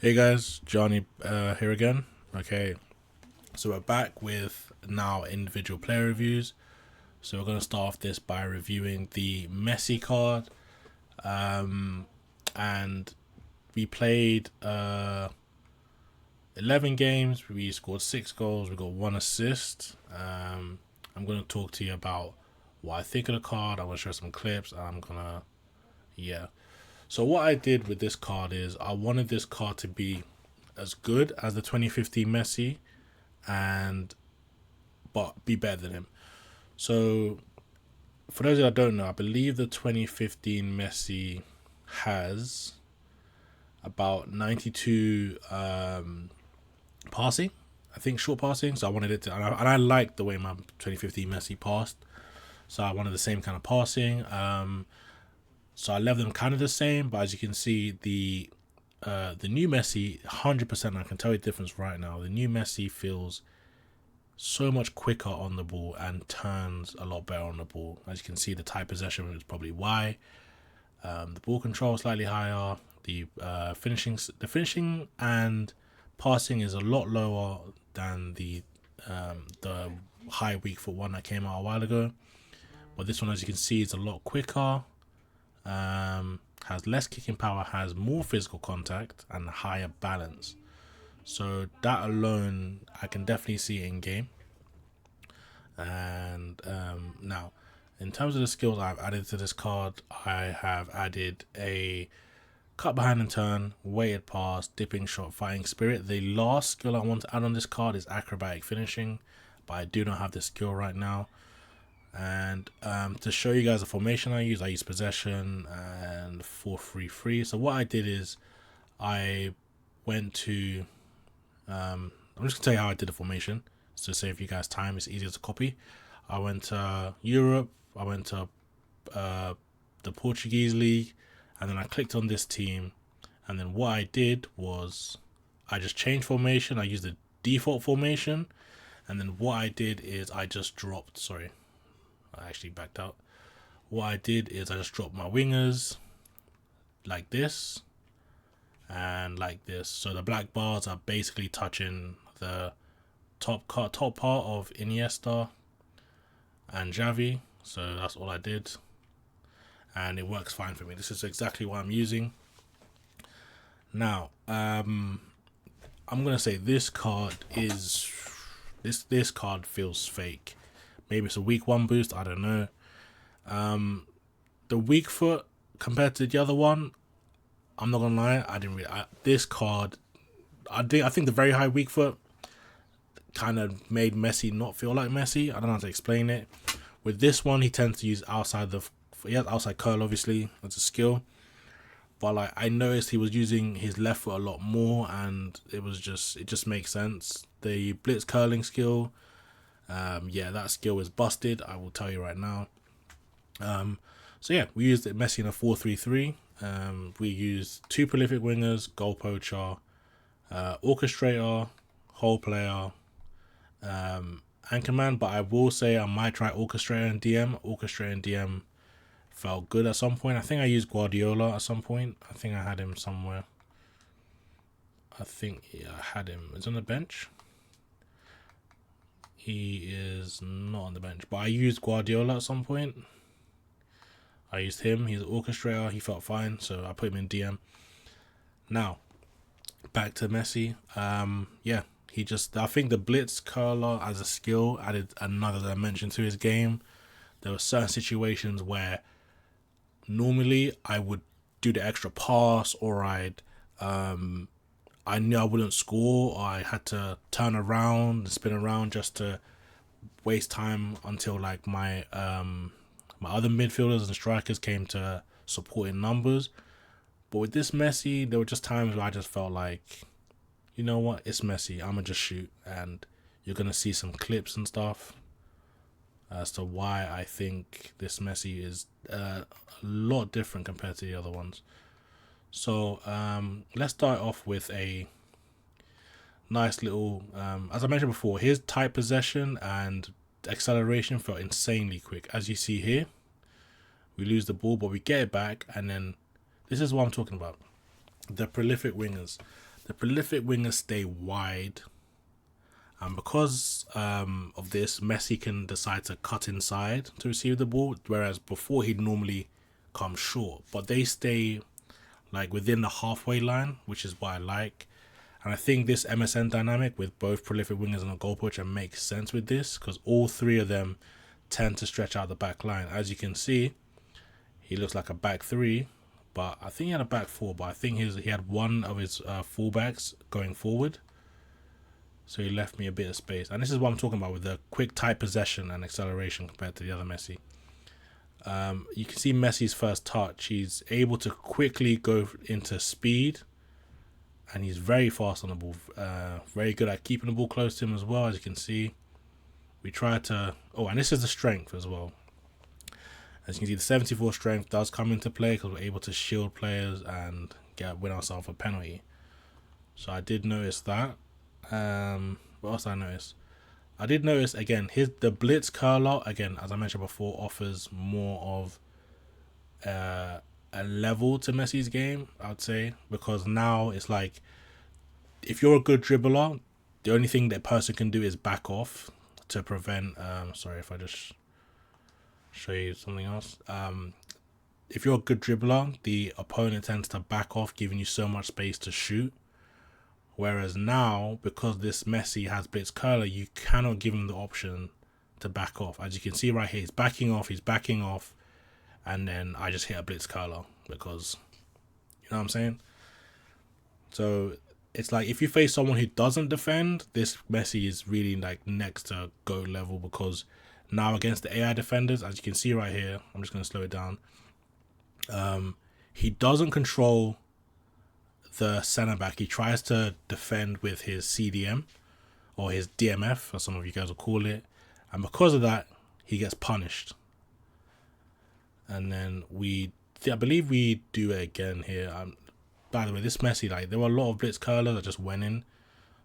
Hey guys, Johnny here again. Okay, so we're back with now individual player reviews. So we're going to start off this by reviewing the Messi card. And we played 11 games. We scored 6 goals. We got 1 assist. I'm going to talk to you about what I think of the card. I'm going to show some clips. Yeah. So what I did with this card is I wanted this card to be as good as the 2015 Messi, but be better than him. So for those that don't know, I believe the 2015 Messi has about 92 passing. I think short passing. So I wanted it to, and I liked the way my 2015 Messi passed. So I wanted the same kind of passing. So I left them kind of the same, but as you can see, the new Messi, 100%, I can tell you the difference right now. The new Messi feels so much quicker on the ball and turns a lot better on the ball. As you can see, the tight possession is probably why. The ball control is slightly higher. The finishing and passing is a lot lower than the high weak foot one that came out a while ago. But this one, as you can see, is a lot quicker. Has less kicking power, has more physical contact, and higher balance. So that alone, I can definitely see in game. And now, in terms of the skills I've added to this card, I have added a cut behind and turn, weighted pass, dipping shot, fighting spirit. The last skill I want to add on this card is acrobatic finishing, but I do not have this skill right now. And to show you guys the formation I use possession and 4-3-3. So what I did is I went to I'm just gonna tell you how I did the formation to save you guys time. It's easier to copy. I went to Europe. I went to the Portuguese league, and then I clicked on this team. And then what I did was I just changed formation. I used the default formation, and then what I did is I just dropped. Sorry. I actually backed out. What I did is I just dropped my wingers like this and like this. So the black bars are basically touching the top part of Iniesta and Xavi. So that's all I did, and it works fine for me. This is exactly what I'm using. Now, I'm gonna say this card is this card feels fake. Maybe it's a week 1 boost, I don't know. The weak foot compared to the other one, I'm not gonna lie, I didn't really. This card, I think the very high weak foot kind of made Messi not feel like Messi. I don't know how to explain it. With this one, he tends to use he has outside curl, obviously, as a skill. But like I noticed he was using his left foot a lot more, and it just makes sense. The blitz curling skill. Yeah, that skill is busted, I will tell you right now. So yeah, we used Messi in a 4-3-3. We used 2 prolific wingers, goal poacher, orchestrator, whole player, anchorman. But I will say I might try orchestrator and DM. Orchestrator and DM felt good at some point. I think I used Guardiola at some point. I think I had him somewhere. I think I had him. It's on the bench. He is not on the bench, but I used Guardiola at some point. I used him. He's an orchestrator. He felt fine, so I put him in DM. Now, back to Messi. Yeah, I think the Blitz Curler as a skill added another dimension to his game. There were certain situations where normally I would do the extra pass, or I knew I wouldn't score, or I had to turn around and spin around just to waste time until like my other midfielders and strikers came to support in numbers. But with this Messi, there were just times where I just felt like, you know what, it's Messi, I'm gonna just shoot. And you're gonna see some clips and stuff as to why I think this Messi is a lot different compared to the other ones. So let's start off with a nice little, as I mentioned before, his tight possession and acceleration felt insanely quick. As you see here, we lose the ball, but we get it back, and then this is what I'm talking about. The prolific wingers. the prolific wingers stay wide, and because of this, Messi can decide to cut inside to receive the ball, whereas before he'd normally come short. But they stay like within the halfway line, which is what I like. And I think this MSN dynamic with both prolific wingers and a goal poacher makes sense with this, because all three of them tend to stretch out the back line. As you can see, he looks like a back three, but I think he had a back four, but I think he had one of his fullbacks going forward. So he left me a bit of space. And this is what I'm talking about with the quick tight possession and acceleration compared to the other Messi. You can see Messi's first touch. He's able to quickly go into speed, and he's very fast on the ball. Very good at keeping the ball close to him as well, as you can see. We try to... Oh, and this is the strength as well. As you can see, the 74 strength does come into play because we're able to shield players and win ourselves a penalty. So I did notice that. What else did I notice? I did notice, again, the Blitz Curler, again, as I mentioned before, offers more of a level to Messi's game, I would say. Because now it's like, if you're a good dribbler, the only thing that a person can do is back off to prevent... sorry if I just show you something else. If you're a good dribbler, the opponent tends to back off, giving you so much space to shoot. Whereas now, because this Messi has Blitz Curler, you cannot give him the option to back off. As you can see right here, he's backing off, and then I just hit a Blitz Curler because, you know what I'm saying? So it's like, if you face someone who doesn't defend, this Messi is really like next to GOAT level, because now against the AI defenders, as you can see right here, I'm just going to slow it down. He doesn't control the centre back. He tries to defend with his CDM or his DMF, as some of you guys will call it, and because of that, he gets punished. And then I believe we do it again here. By the way, this Messi, like, there were a lot of Blitz Curlers that just went in,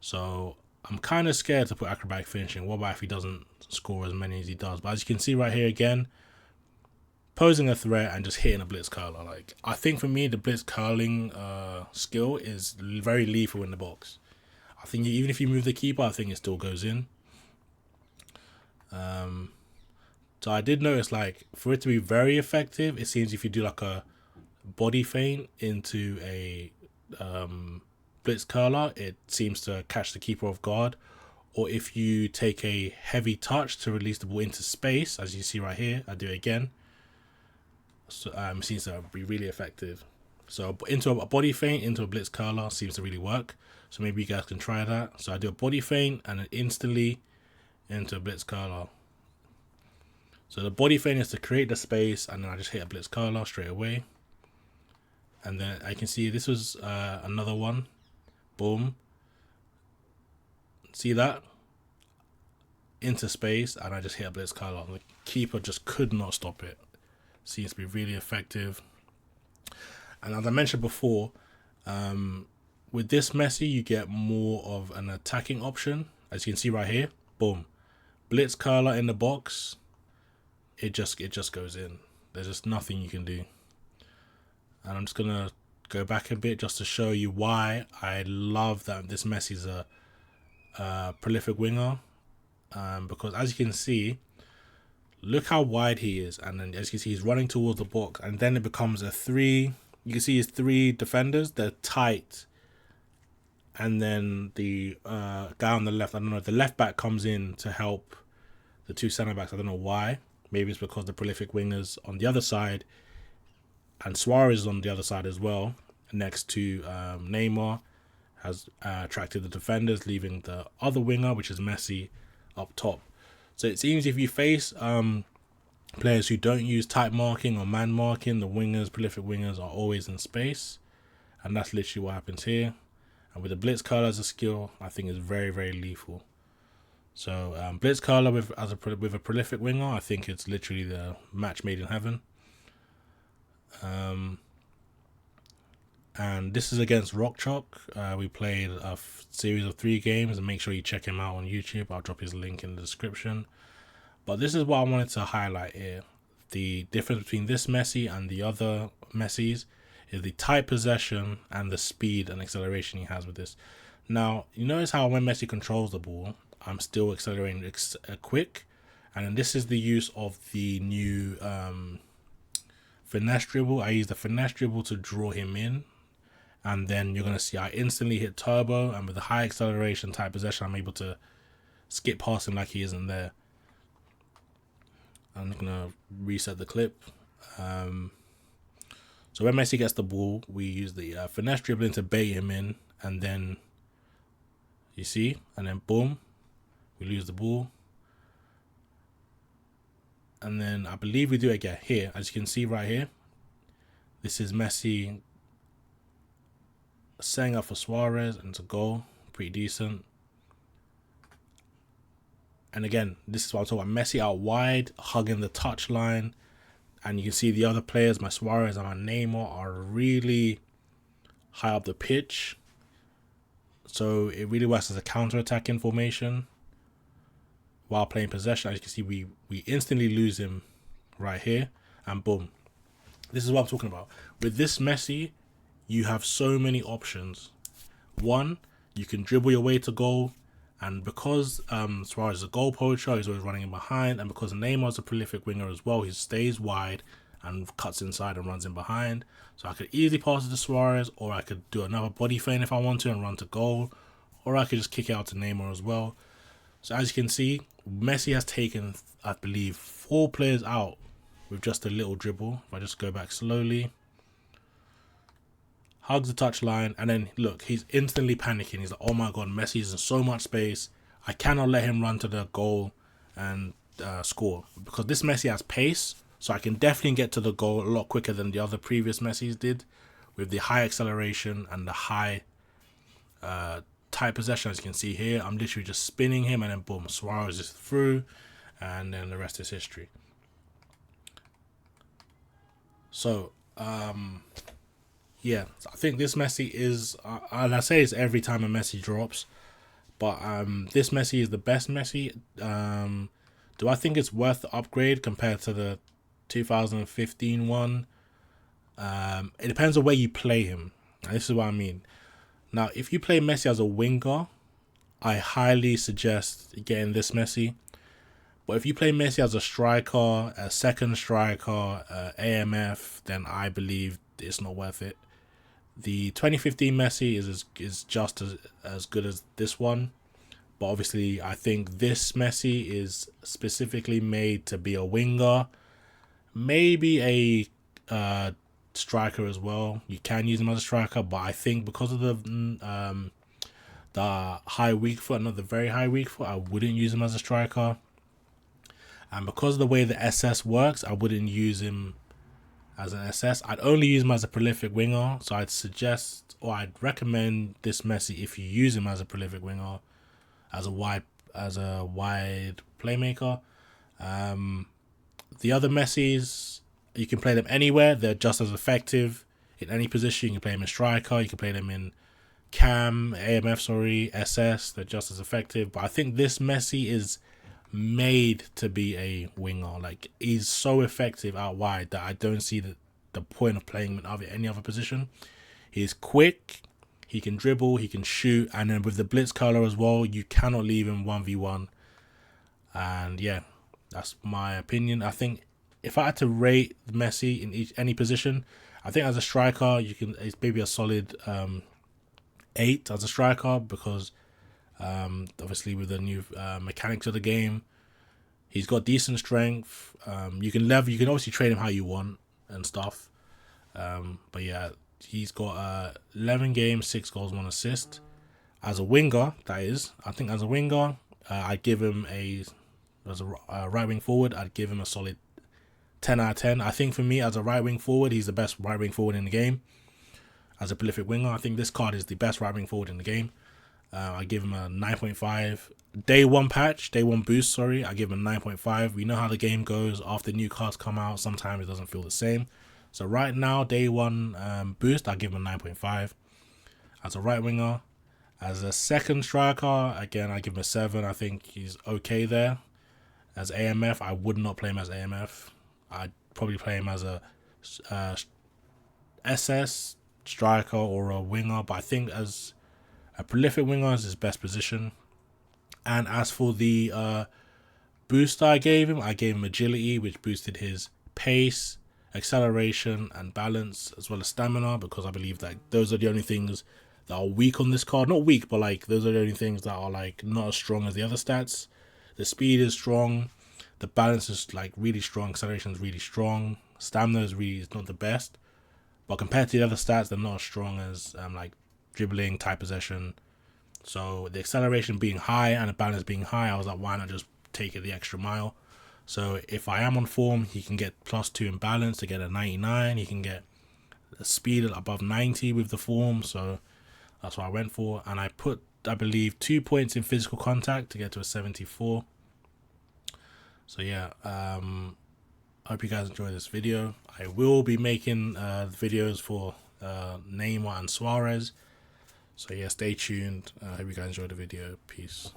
so I'm kind of scared to put acrobatic finishing. What about if he doesn't score as many as he does? But as you can see right here again, posing a threat and just hitting a Blitz Curler. Like, I think for me, the Blitz curling skill is very lethal in the box. I think even if you move the keeper, I think it still goes in. So I did notice, like, for it to be very effective, it seems if you do like a body feint into a Blitz Curler, it seems to catch the keeper off guard. Or if you take a heavy touch to release the ball into space, as you see right here, I do it again. So, seems to be really effective. So into a body feint into a Blitz Curler seems to really work. So maybe you guys can try that. So I do a body feint and then instantly into a Blitz Curler. So the body feint is to create the space, and then I just hit a Blitz Curler straight away. And then I can see this was another one. Boom. See that? Into space, and I just hit a Blitz Curler. The keeper just could not stop it. Seems to be really effective. And as I mentioned before, with this Messi, you get more of an attacking option. As you can see right here, boom, Blitz Curler in the box. It just goes in. There's just nothing you can do. And I'm just gonna go back a bit just to show you why I love that this Messi's a prolific winger. Because as you can see, look how wide he is, and then as you can see, he's running towards the box, and then it becomes a three. You can see his three defenders, they're tight, and then the guy on the left, I don't know, the left back comes in to help the two centre backs. I don't know why. Maybe it's because the prolific wingers on the other side, and Suarez is on the other side as well, next to Neymar, has attracted the defenders, leaving the other winger, which is Messi, up top. So it seems if you face players who don't use tight marking or man marking, the wingers, prolific wingers, are always in space. And that's literally what happens here. And with the Blitz Curler as a skill, I think is very, very lethal. So Blitz Curler with a prolific winger, I think it's literally the match made in heaven. And this is against Rock Chalk. We played a series of 3 games, and make sure you check him out on YouTube. I'll drop his link in the description. But this is what I wanted to highlight here. The difference between this Messi and the other Messis is the tight possession and the speed and acceleration he has with this. Now, you notice how when Messi controls the ball, I'm still accelerating quick. And then this is the use of the new finesse dribble. I use the finesse dribble to draw him in. And then you're going to see I instantly hit turbo. And with the high acceleration tight possession, I'm able to skip past him like he isn't there. I'm going to reset the clip. So when Messi gets the ball, we use the finesse dribbling to bait him in. And then, you see, and then boom, we lose the ball. And then I believe we do it again here. As you can see right here, this is Messi setting up for Suarez, and it's a goal. Pretty decent. And again, this is what I'm talking about. Messi out wide, hugging the touchline. And you can see the other players, my Suarez and my Neymar, are really high up the pitch. So it really works as a counter-attacking formation while playing possession. As you can see, we instantly lose him right here. And boom. This is what I'm talking about. With this Messi, you have so many options. One, you can dribble your way to goal. And because Suarez is a goal poacher, he's always running in behind. And because Neymar's a prolific winger as well, he stays wide and cuts inside and runs in behind. So I could easily pass it to Suarez, or I could do another body feint if I want to and run to goal. Or I could just kick it out to Neymar as well. So as you can see, Messi has taken, I believe, 4 players out with just a little dribble. If I just go back slowly. Hugs the touchline, and then look, he's instantly panicking. He's like, oh my god, Messi's in so much space. I cannot let him run to the goal and score. Because this Messi has pace, so I can definitely get to the goal a lot quicker than the other previous Messis did. With the high acceleration and the high tight possession, as you can see here. I'm literally just spinning him, and then boom, Suarez is through. And then the rest is history. So, yeah, I think this Messi is, and I say it's every time a Messi drops, but this Messi is the best Messi. Do I think it's worth the upgrade compared to the 2015 one? It depends on where you play him. And this is what I mean. Now, if you play Messi as a winger, I highly suggest getting this Messi. But if you play Messi as a striker, a second striker, AMF, then I believe it's not worth it. The 2015 Messi is just as good as this one. But obviously, I think this Messi is specifically made to be a winger. Maybe a striker as well. You can use him as a striker. But I think because of the high weak foot, not the very high weak foot, I wouldn't use him as a striker. And because of the way the SS works, I wouldn't use him as an SS. I'd only use him as a prolific winger. So I'd suggest, or I'd recommend this Messi if you use him as a prolific winger, as a wide playmaker. The other Messis, you can play them anywhere. They're just as effective in any position. You can play them in striker. You can play them in AMF, SS. They're just as effective. But I think this Messi is made to be a winger. Like, he's so effective out wide that I don't see the point of playing him in any other position. He's quick, he can dribble, he can shoot, and then with the Blitz Curler as well, you cannot leave him 1v1. And yeah, that's my opinion. I think if I had to rate Messi in any position, I think as a striker, it's maybe a solid 8 as a striker, because obviously with the new mechanics of the game, he's got decent strength. You can obviously trade him how you want and stuff. But yeah, he's got 11 games, 6 goals, 1 assist. As a winger, that is. I think as a winger, I'd give him as a right wing forward, I'd give him a solid 10 out of 10. I think for me, as a right wing forward, he's the best right wing forward in the game. As a prolific winger, I think this card is the best right wing forward in the game. I give him a 9.5. Day one boost, I give him a 9.5. We know how the game goes. After new cards come out, sometimes it doesn't feel the same. So right now, day one boost, I give him a 9.5. As a right winger. As a second striker, again, I give him a 7. I think he's okay there. As AMF, I would not play him as AMF. I'd probably play him as a SS, striker, or a winger, but I think as a prolific winger is his best position. And as for the booster I gave him agility, which boosted his pace, acceleration, and balance, as well as stamina, because I believe that those are the only things that are weak on this card. Not weak, but like those are the only things that are like not as strong as the other stats. The speed is strong, the balance is like really strong, acceleration is really strong, stamina is not the best, but compared to the other stats, they're not as strong as like dribbling, tight possession. So the acceleration being high and the balance being high, I was like, why not just take it the extra mile? So if I am on form, he can get +2 in balance to get a 99. He can get a speed above 90 with the form. So that's what I went for. And I put, I believe, 2 points in physical contact to get to a 74. So yeah, I hope you guys enjoy this video. I will be making videos for Neymar and Suarez. So yeah, stay tuned. I hope you guys enjoyed the video. Peace.